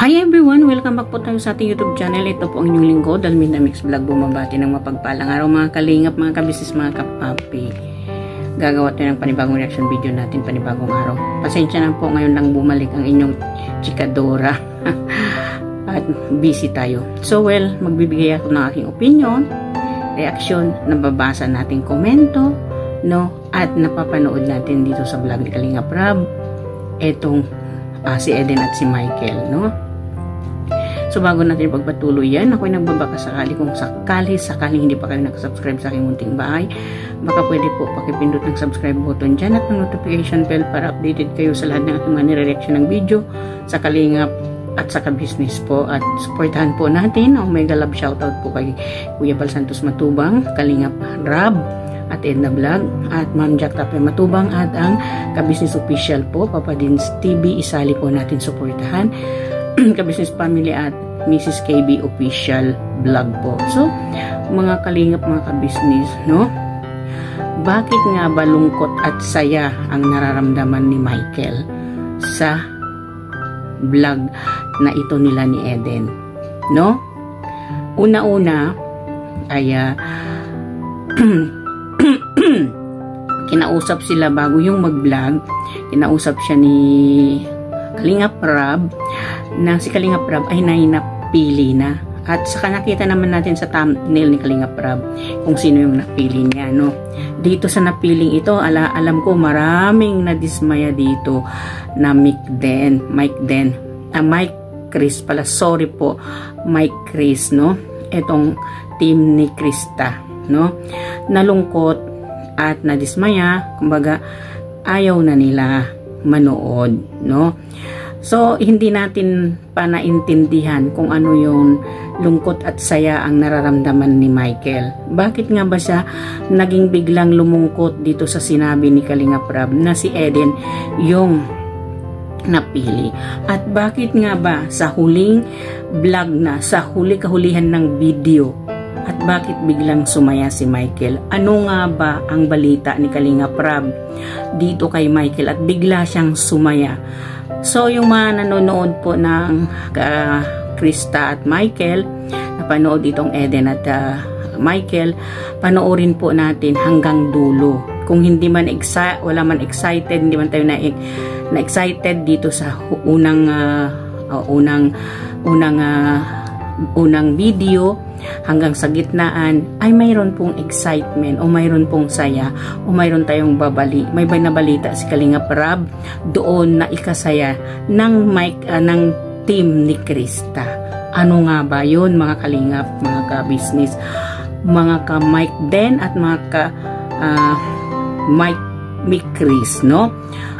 Hi everyone! Welcome back po tayo sa ating YouTube channel. Ito po ang inyong lingkod, Dalminda Mix Vlog. Bumabati ng mapagpalang araw mga kalingap, mga kabisnes, mga kapapi. Gagawa tayo ng panibagong reaction video natin, panibagong araw. Pasensya na po, ngayon lang bumalik ang inyong chikadora. At busy tayo. So well, magbibigay ako ng aking opinion, reaction, nababasa nating komento, no? At napapanood natin dito sa vlog ni Kalingap Rab. Etong si Eden at si Michael, no? So bago natin pagpatuloy yan, ako'y nagbabaka sakali kung sakali hindi pa kayo nakasubscribe sa aking munting bahay, baka pwede po pakipindot ng subscribe button dyan at ng notification bell para updated kayo sa lahat ng ating mga nire-reaction ng video sa Kalingap at sa ka-business po. At supportahan po natin ang mega love shoutout po kay Kuya Bal Santos Matubang, Kalingap Rab at Edna Vlog at Ma'am Jack Tapia Matubang at ang ka-business official po, Papa Dins TV. Isali po natin suportahan ka-business family at Mrs. KB official vlog po. So, mga kalingap, mga ka-business, no? Bakit nga ba lungkot at saya ang nararamdaman ni Michael sa vlog na ito nila ni Eden, no? Una-una ay kinausap sila bago yung mag-vlog. Kinausap siya ni Kalingap Rab na si Kalingap Rab ay napili na. At saka nakita naman natin sa thumbnail ni Kalingap Rab kung sino yung napili niya, no? Dito sa napiling ito, alam ko maraming nadismaya dito na Mike Chris pala, sorry po, Mike Chris, no? Etong team ni Krista, no? Nalungkot at nadismaya, kumbaga ayaw na nila manood, no? So, hindi natin pa naintindihan kung ano yung lungkot at saya ang nararamdaman ni Michael. Bakit nga ba siya naging biglang lumungkot dito sa sinabi ni Kalingap Rab na si Eden yung napili? At bakit nga ba sa huling vlog na, sa kahulihan ng video, at bakit biglang sumaya si Michael? Ano nga ba ang balita ni Kalingap Rab dito kay Michael at bigla siyang sumaya? So, yung mga nanonood po ng Krista at Michael, napanood itong Eden at Michael, panoorin po natin hanggang dulo. Kung hindi man wala man excited, hindi man tayo na excited dito sa unang video, hanggang sa gitnaan ay mayroon pong excitement o mayroon pong saya o mayroon tayong may nabalita si Kalingap Rab doon na ikasaya ng team ni Krista. Ano nga ba yun, mga kalingap, mga ka-business, mga ka-Mike Den at mga ka-Mike Chris, no?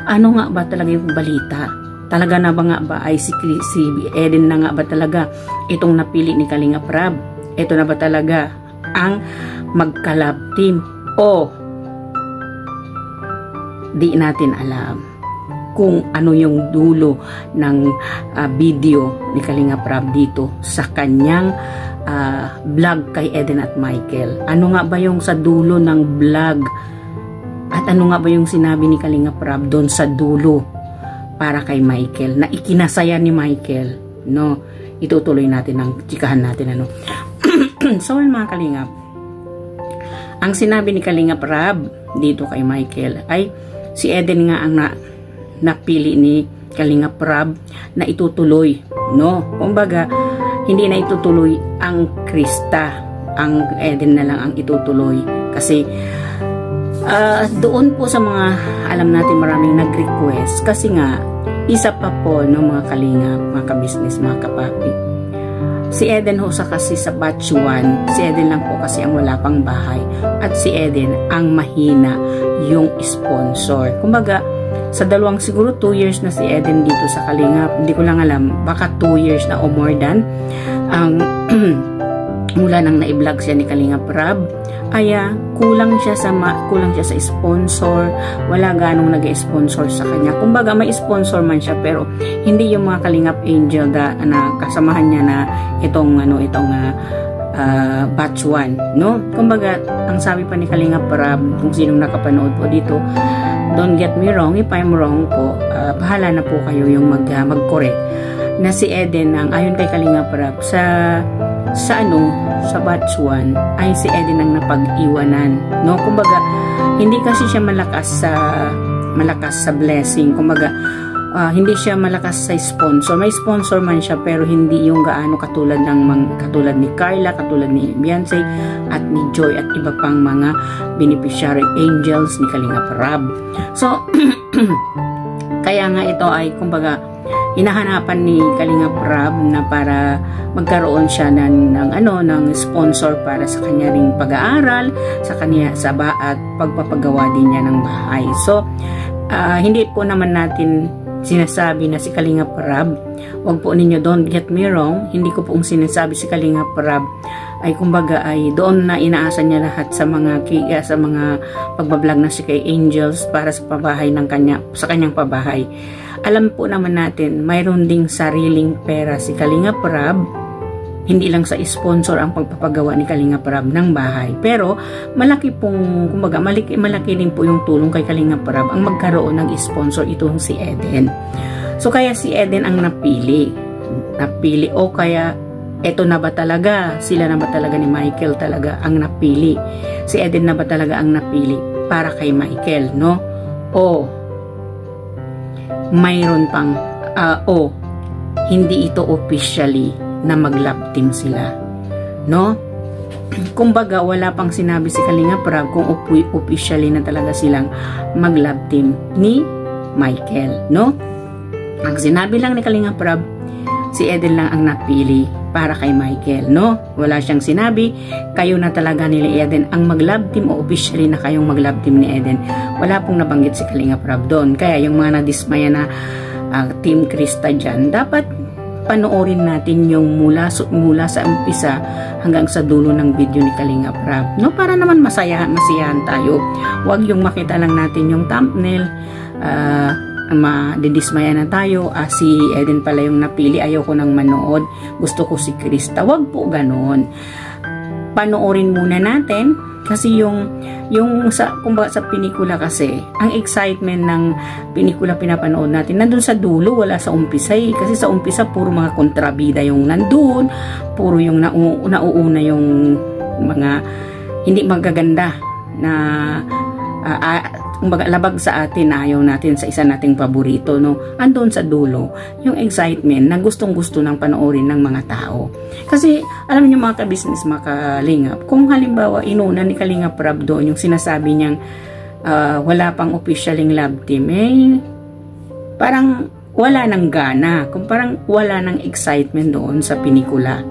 Ano nga ba talaga yung balita? Talaga na ba nga ba ay si Eden na nga ba talaga itong napili ni Kalingap Rab? Ito na ba talaga ang mag-collab team? O di natin alam kung ano yung dulo ng video ni Kalingap Rab dito sa kanyang vlog kay Eden at Michael. Ano nga ba yung sa dulo ng vlog? At ano nga ba yung sinabi ni Kalingap Rab doon sa dulo para kay Michael na ikinasaya ni Michael, no? Itutuloy natin ang chikahan natin, ano? So, mga kalingap, ang sinabi ni Kalingap Rab dito kay Michael ay si Eden nga ang napili ni Kalingap Rab na itutuloy, no? Kumbaga, hindi na itutuloy ang Krista, ang Eden na lang ang itutuloy kasi doon po sa mga alam natin maraming nag-request kasi nga isa pa po, no, mga kalingap, mga ka-business, mga kapapi, si Eden ho kasi sa batch 1, si Eden lang po kasi ang wala pang bahay at si Eden ang mahina yung sponsor. Kumbaga, sa siguro 2 years na si Eden dito sa Kalingap, hindi ko lang alam, baka 2 years na o more than mula nang na-vlog siya ni Kalingap Rab, ay kulang siya sa sponsor, wala ganong nag-sponsor sa kanya. Kumbaga may sponsor man siya pero hindi yung mga Kalingap Angel na kasamahan niya na itong batch 1, no? Kumbaga ang sabi pa ni Kalingap Rab, kung sinong nakapanood po dito, don't get me wrong, if I'm wrong po, bahala na po kayo yung mag-correct. na si Eden ang ayon kay Kalinga Prab sa batch 1 ay si Eden ang napag-iwanan, no? Kumbaga hindi kasi siya malakas sa blessing. Kumbaga hindi siya malakas sa sponsor. May sponsor man siya pero hindi yung gaano katulad ni Carla, katulad ni Beyonce at ni Joy at iba pang mga beneficiary angels ni Kalinga Prab. So kaya nga ito ay kumbaga hinahanapan ni Kalinga Prab na para magkaroon siya ng sponsor para sa kanya ring pag-aaral, sa at pagpapagawa din niya ng bahay. So hindi po naman natin sinasabi na si Kalinga Prab, wag po ninyo, don't get me wrong, hindi ko pong sinasabi si Kalinga Prab ay kumbaga ay doon na inaasa niya lahat sa mga pagbablog na si kay Angels para sa pabahay sa kanyang pabahay. Alam po naman natin, mayroon ding sariling pera si Kalinga Prab, hindi lang sa sponsor ang pagpapagawa ni Kalinga Prab ng bahay. Pero malaki pong, kumbaga malaki din po yung tulong kay Kalinga Prab ang magkaroon ng sponsor, itong si Eden. So kaya si Eden ang napili o kaya eto na ba talaga, sila na ba talaga ni Michael talaga ang napili? Si Eden na ba talaga ang napili para kay Michael, no? O mayroon pang hindi ito officially na mag-love team sila, no? Kumbaga wala pang sinabi si Kalinga Prab kung officially na talaga silang mag-love team ni Michael, no? Ang sinabi lang ni Kalinga Prab, si Eden lang ang napili para kay Michael, no? Wala siyang sinabi kayo na talaga nila Eden ang mag-love team o officially na kayong mag-love team ni Eden. Wala pong nabanggit si Kalinga Prab doon. Kaya yung mga nadismaya na Team Krista dyan, dapat panoorin natin yung mula sa umpisa hanggang sa dulo ng video ni Kalinga Prab, no? Para naman masiyahan tayo. Huwag yung makita lang natin yung thumbnail, madidismaya na tayo, si Eden pala yung napili, ayoko nang manood, gusto ko si Krista. Wag po ganon. Panoorin muna natin kasi kumbaga sa pelikula kasi, ang excitement ng pelikula pinapanood natin nandun sa dulo, wala sa umpisa kasi sa umpisa puro mga kontrabida yung nandun, puro yung nauuna yung mga hindi magaganda na kumbaga labag sa atin, ayaw natin sa isa nating paborito, no? Andun sa dulo yung excitement na gustong-gusto ng panoorin ng mga tao. Kasi alam niyo mga ka-business, mga kalingap, kung halimbawa inuna ni Kalinga Prab doon yung sinasabi niyang wala pang officialing love team, parang wala nang gana, kung parang wala nang excitement doon sa pelikula.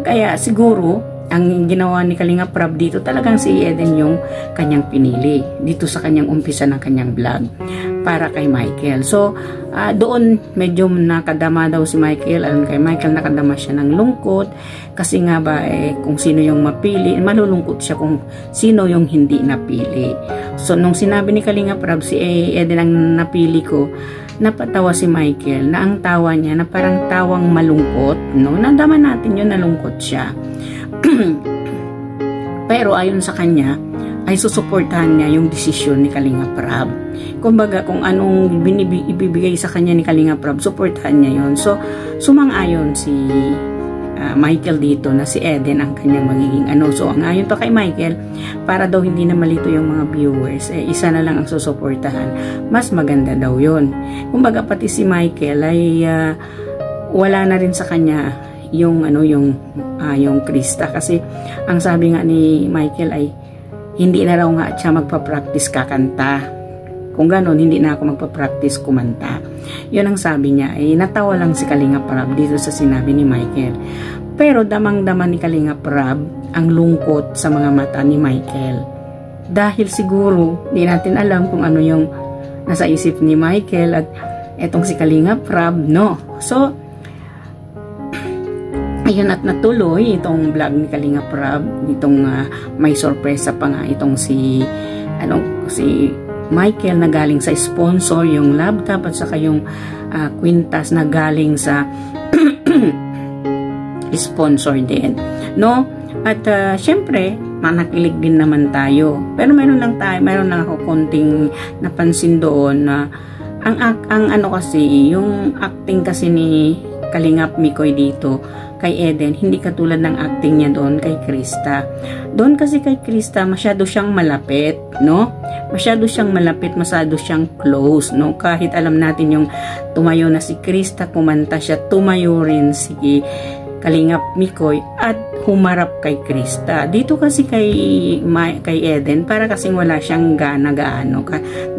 Kaya siguro ang ginawa ni Kalinga Prab dito, talagang si Eden yung kanyang pinili dito sa kanyang umpisa ng kanyang vlog para kay Michael. So doon medyo nakadama daw si Michael. Alam kay Michael, nakadama siya ng lungkot kasi nga ba kung sino yung mapili, malulungkot siya kung sino yung hindi napili. So nung sinabi ni Kalinga Prab si Eden ang napili ko, napatawa si Michael na ang tawa niya na parang tawang malungkot, no? Nandama natin yun, nalungkot siya. Pero ayon sa kanya ay susuportahan niya yung desisyon ni Kalinga Prab. Kumbaga kung anong ibibigay sa kanya ni Kalinga Prab, suportahan niya yon. So sumang-ayon si Michael dito na si Eden ang kanyang magiging So ang ayon pa kay Michael, para daw hindi na malito yung mga viewers, isa na lang ang susuportahan, mas maganda daw yon. Kumbaga pati si Michael ay wala na rin sa kanya yung Krista, kasi ang sabi nga ni Michael ay hindi na raw nga siya magpa-practice kakanta. Kung ganon, hindi na ako magpa-practice kumanta. Yun ang sabi niya. Natawa lang si Kalinga Prab dito sa sinabi ni Michael. Pero damang-dama ni Kalinga Prab ang lungkot sa mga mata ni Michael. Dahil siguro, di natin alam kung ano yung nasa isip ni Michael at etong si Kalinga Prab, no? So, ayun, at natuloy itong vlog ni Kalinga Prab, itong may sorpresa pa nga itong si Michael na galing sa sponsor, yung laptop at saka yung kwintas na galing sa sponsor din, no? At syempre manakilig din naman tayo, pero meron lang ako konting napansin doon na ang kasi yung acting kasi ni Kalingap Mikoy dito kay Eden, hindi katulad ng acting niya doon kay Krista. Doon kasi kay Krista, masyado siyang malapit, no? Masyado siyang malapit, masyado siyang close, no? Kahit alam natin yung tumayo na si Krista, kumanta siya, tumayo rin si Kalingap Mikoy at humarap kay Krista. Dito kasi kay Eden, para kasing wala siyang gana-gaano,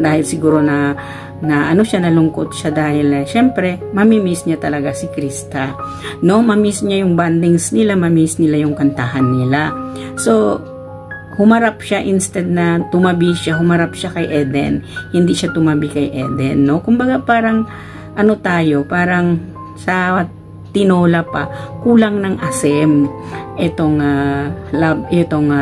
dahil siguro na ano siya, nalungkot siya dahil syempre mamimiss niya talaga si Krista, no? Mamiss niya yung bandings nila, mamiss nila yung kantahan nila. So humarap siya, instead na tumabi siya, humarap siya kay Eden, hindi siya tumabi kay Eden, no? Kumbaga parang ano tayo, parang sa tinola pa, kulang ng asim itong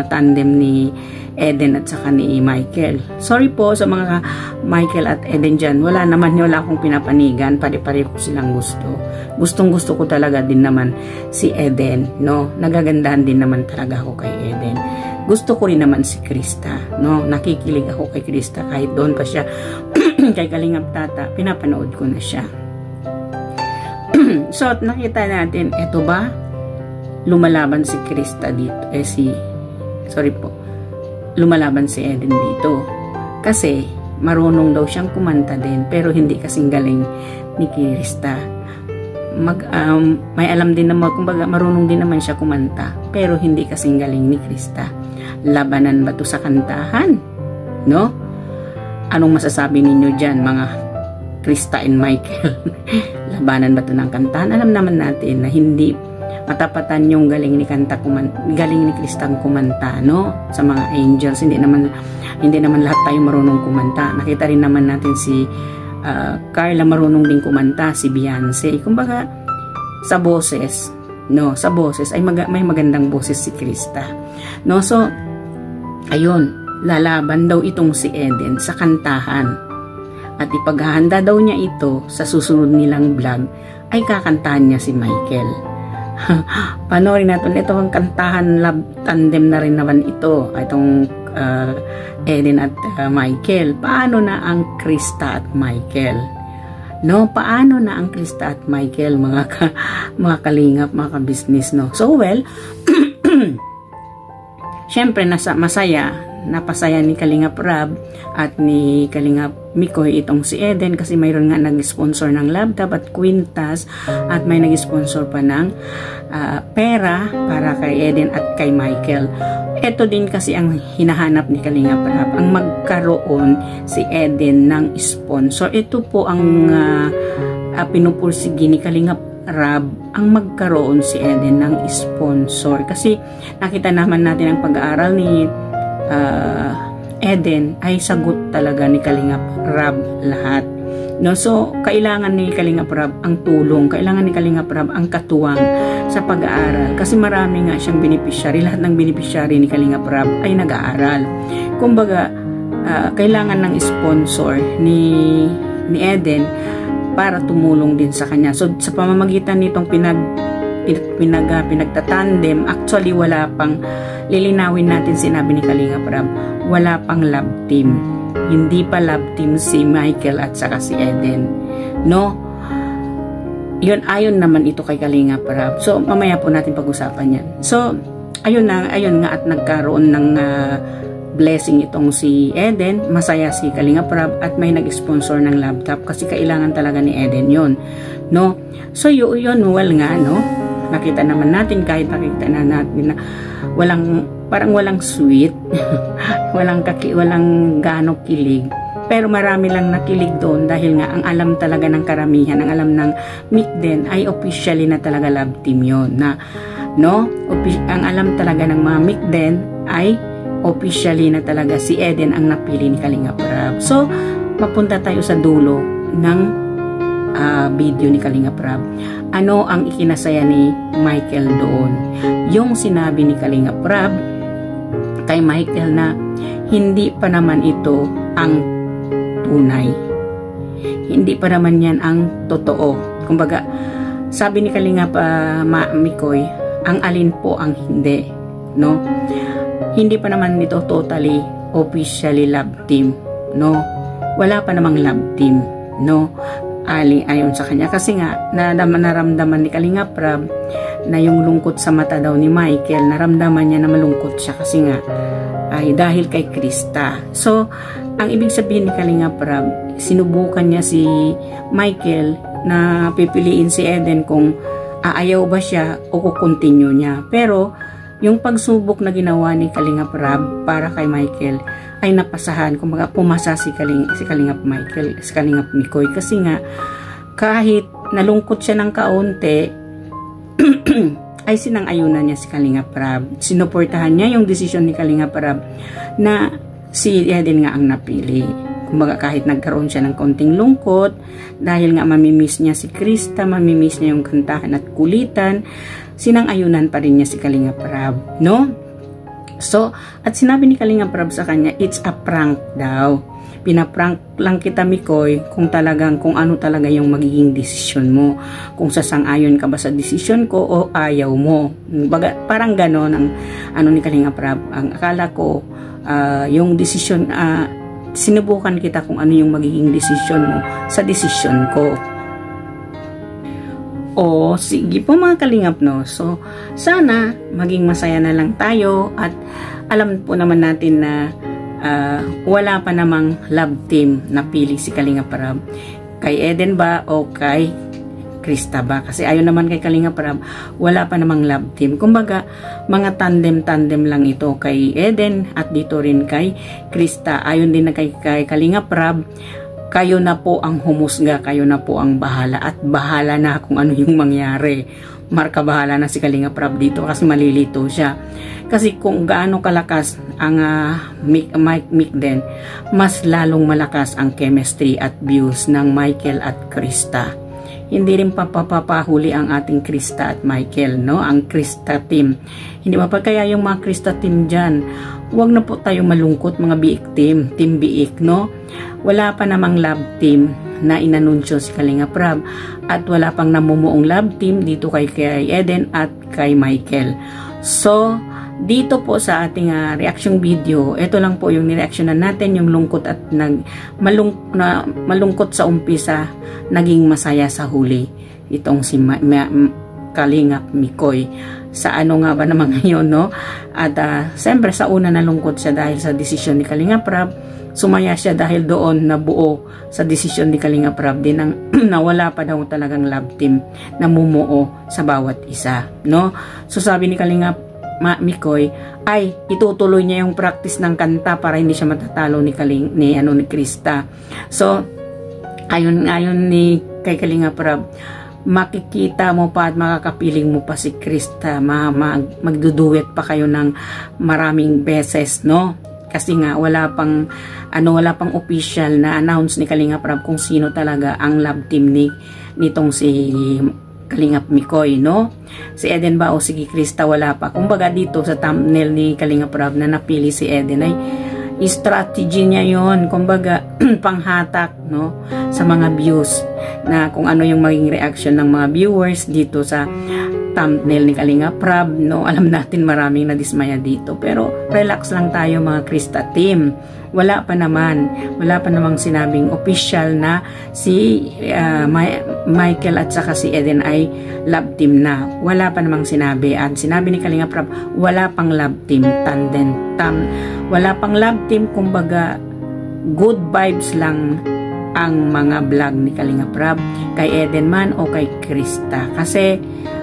tandem ni Eden at saka ni Michael. Sorry po sa mga Michael at Eden dyan. Wala akong pinapanigan. Pare-pare ko silang gusto. Gustong-gusto ko talaga din naman si Eden, no? Nagagandahan din naman talaga ako kay Eden. Gusto ko rin naman si Krista, no? Nakikilig ako kay Krista kahit doon pa siya kay Kalingap Tata, pinapanood ko na siya. So, nakita natin, eto ba? Lumalaban si Krista dito. Lumalaban si Eden dito. Kasi, marunong daw siyang kumanta din, pero hindi kasing galing ni Krista. May alam din naman, kumbaga marunong din naman siya kumanta, pero hindi kasing galing ni Krista. Labanan ba to sa kantahan? No? Anong masasabi ninyo dyan, mga Krista and Michael? Labanan ba to ng kantahan? Alam naman natin na hindi matapatan yung galing ni Krista kumanta, no? Sa mga angels, hindi naman lahat tayo marunong kumanta. Nakita rin naman natin si Carla marunong din kumanta, si Beyonce. Kumbaga sa boses, no, sa boses ay may magandang boses si Krista. No, so ayun, lalaban daw itong si Eden sa kantahan. At ipaghahanda daw niya ito sa susunod nilang vlog ay kakantahan niya si Michael. Panoorin natin ito, ang kantahan, love tandem na rin naman ito, itong Eden at Michael. Paano na ang Krista at Michael? No, paano na ang Krista at Michael, mga kalingap, mga ka-business, no? So well, syempre napasaya ni Kalingap Rab at ni Kalingap Mikoy itong si Eden kasi mayroon nga nag-sponsor ng laptop at kwintas at may nag-sponsor pa ng pera para kay Eden at kay Michael. Ito din kasi ang hinahanap ni Kalingap Rab, ang magkaroon si Eden ng sponsor. Ito po ang pinupursigi ni Kalingap Rab, ang magkaroon si Eden ng sponsor. Kasi nakita naman natin ang pag-aaral ni Eden ay sagot talaga ni Kalingap Rab lahat, no? So kailangan ni Kalingap Rab ang tulong, kailangan ni Kalingap Rab ang katuwang sa pag-aaral kasi marami nga siyang beneficiary. Lahat ng beneficiary ni Kalingap Rab ay nag-aaral. Kumbaga kailangan ng sponsor ni Eden para tumulong din sa kanya. So sa pamamagitan nitong pinagtatandem, actually wala pang, lilinawin natin, sinabi ni Kalingap Rab, wala pang love team. Hindi pa love team si Michael at saka si Eden, no? Yun, ayon naman ito kay Kalingap Rab. So mamaya po natin pag-usapan yan. So ayun nga, at nagkaroon ng blessing itong si Eden. Masaya si Kalingap Rab at may nag-sponsor ng laptop kasi kailangan talaga ni Eden yun, no? So yun, well nga, no? Nakita naman natin, kahit nakita na natin na parang walang sweet, walang gaano kilig, pero marami lang nakilig doon dahil nga ang alam talaga ng karamihan, ang alam ng Mikden ay officially na talaga love team yun, na, no? Ang alam talaga ng mga Mikden ay officially na talaga si Eden ang napili ni Kalingap Rab. So mapunta tayo sa dulo ng video ni Kalingap Rab. Ano ang ikinasaya ni Michael doon? Yung sinabi ni Kalingap Rab kay Michael na hindi pa naman ito ang tunay. Hindi pa naman yan ang totoo. Kumbaga, sabi ni Kalingap Mikoy, ang alin po ang hindi, no? Hindi pa naman ito totally officially love team, no? Wala pa namang love team, no? ayon sa kanya. Kasi nga, naramdaman ni Kalinga Prab na yung lungkot sa mata daw ni Michael, naramdaman niya na malungkot siya kasi nga ay dahil kay Krista. So, ang ibig sabihin ni Kalinga Prab, sinubukan niya si Michael na pipiliin si Eden kung aayaw ba siya o kukontinue niya. Pero, yung pagsubok na ginawa ni Kalinga Prab para kay Michael ay napasahan, kumbaga pumasa si Kalingap Michael, si Kalingap Mikoy, kasi nga kahit nalungkot siya ng kaunti ay sinang-ayunan niya si Kalinga Prab. Sinuportahan niya yung desisyon ni Kalinga Prab na si Eden nga ang napili. Kumbaga kahit nagkaroon siya ng kaunting lungkot dahil nga mamimiss niya si Krista, mamimiss niya yung kantahan at kulitan, sinang-ayunan pa rin niya si Kalinga Prab, no? So, at sinabi ni Kalinga Prab sa kanya, it's a prank daw. Pinaprank lang kita, Mikoy, kung ano talaga yung magiging desisyon mo. Kung sasang-ayon ka ba sa desisyon ko o ayaw mo. Parang ganon ang ano ni Kalinga Prab. Ang akala ko, yung desisyon, sinubukan kita kung ano yung magiging desisyon mo sa desisyon ko. O, sige po mga kalingap, no? So, sana maging masaya na lang tayo at alam po naman natin na wala pa namang love team na pili si Kalinga Prab. Kay Eden ba o kay Krista ba? Kasi ayon naman kay Kalinga Prab, wala pa namang love team. Kumbaga, mga tandem-tandem lang ito kay Eden at dito rin kay Krista. Ayon din na kay Kalinga Prab, kayo na po ang humusga, kayo na po ang bahala at bahala na kung ano yung mangyari. Marka bahala na si Kalinga Prab dito kasi malilito siya. Kasi kung gaano kalakas ang Mick din, mas lalong malakas ang chemistry at views ng Michael at Krista. Hindi rin papapahuli ang ating Krista at Michael, no? Ang Krista team. Hindi ba pa kaya yung mga Krista team dyan? Huwag na po tayo malungkot mga biik team, team biik, no? Wala pa namang love team na inanunsyo si Kalinga Prab at wala pang namumuong love team dito kay Eden at kay Michael. So, dito po sa ating reaction video, ito lang po yung nireaksyonan natin, yung lungkot at malungkot sa umpisa, naging masaya sa huli. Itong si Kalingap Mikoy. Sa ano nga ba naman ngayon, no? At siyempre sa una nalungkot siya dahil sa desisyon ni Kalinga Prab. Sumaya siya dahil doon nabuo sa desisyon ni Kalinga Prab din na wala pa daw talagang love team na mumuo sa bawat isa, no? So sabi ni Kalinga Mikoy ay itutuloy niya yung practice ng kanta para hindi siya matatalo ni Krista. So ayon kay Kalinga Prab, makikita mo pa at makakapiling mo pa si Krista, magduduet pa kayo ng maraming beses, no? Kasi nga wala pang official na announce ni Kalinga Prab kung sino talaga ang love team nitong si Kalingap Mikoy, no? Si Eden ba o si Krista, wala pa. Kumbaga dito sa thumbnail ni Kalinga Prab na napili si Eden ay strategy niya yon, kumbaga panghatak, no, sa mga views na kung ano yung maging reaction ng mga viewers dito sa thumbnail ni Kalinga Prab, no? Alam natin maraming nadismaya dito, pero relax lang tayo mga Krista team. Wala pa namang sinabing official na si Michael at saka si Eden ay love team na. Wala pa namang sinabi. At sinabi ni Kalinga Prab, wala pang love team, wala pang love team, kumbaga good vibes lang ang mga vlog ni Kalinga Prab kay Eden man o kay Krista. Kasi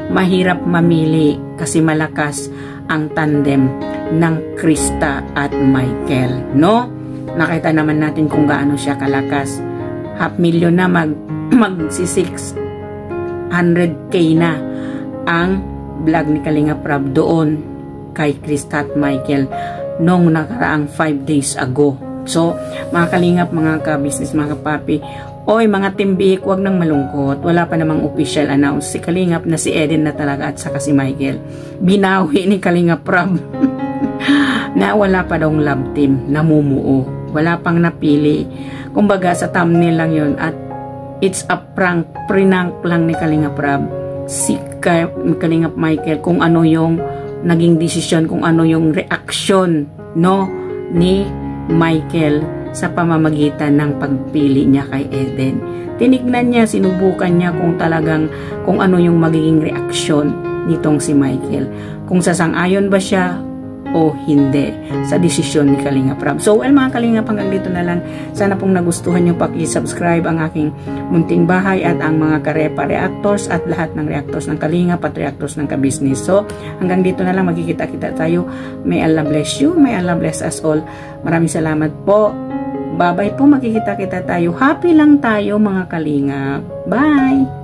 mahirap mamili kasi malakas ang tandem ng Krista at Michael, no? Nakita naman natin kung gaano siya kalakas. 500,000 na magsi 600K na ang vlog ni Kalinga Prab doon kay Krista at Michael nung nakaraang 5 days ago. So, mga kalingap, mga ka-business, mga kapapi, oy, mga timbihik, wag nang malungkot. Wala pa namang official announce si Kalingap na si Eden na talaga at saka si Michael. Binawi ni Kalinga Prab na wala pa daw love team, namumuo. Wala pang napili. Kumbaga sa thumbnail lang yun at it's a prank lang ni Kalinga Prab si Kalingap Michael kung ano yung naging desisyon, kung ano yung reaction, no, ni Michael sa pamamagitan ng pagpili niya kay Eden. Tinignan niya, sinubukan niya kung ano yung magiging reaksyon nitong si Michael. Kung sasang-ayon ba siya o hindi sa desisyon ni Kalingap Rab. So, mga Kalingap, hanggang dito na lang. Sana pong nagustuhan nyo, paki-subscribe ang aking munting bahay at ang mga Karepa reactors at lahat ng reactors ng Kalingap at reactors ng Kabisnes. So, hanggang dito na lang, magkikita-kita tayo. May Allah bless you, may Allah bless us all. Maraming salamat po. Bye-bye po, magkikita-kita tayo. Happy lang tayo, mga Kalingap. Bye!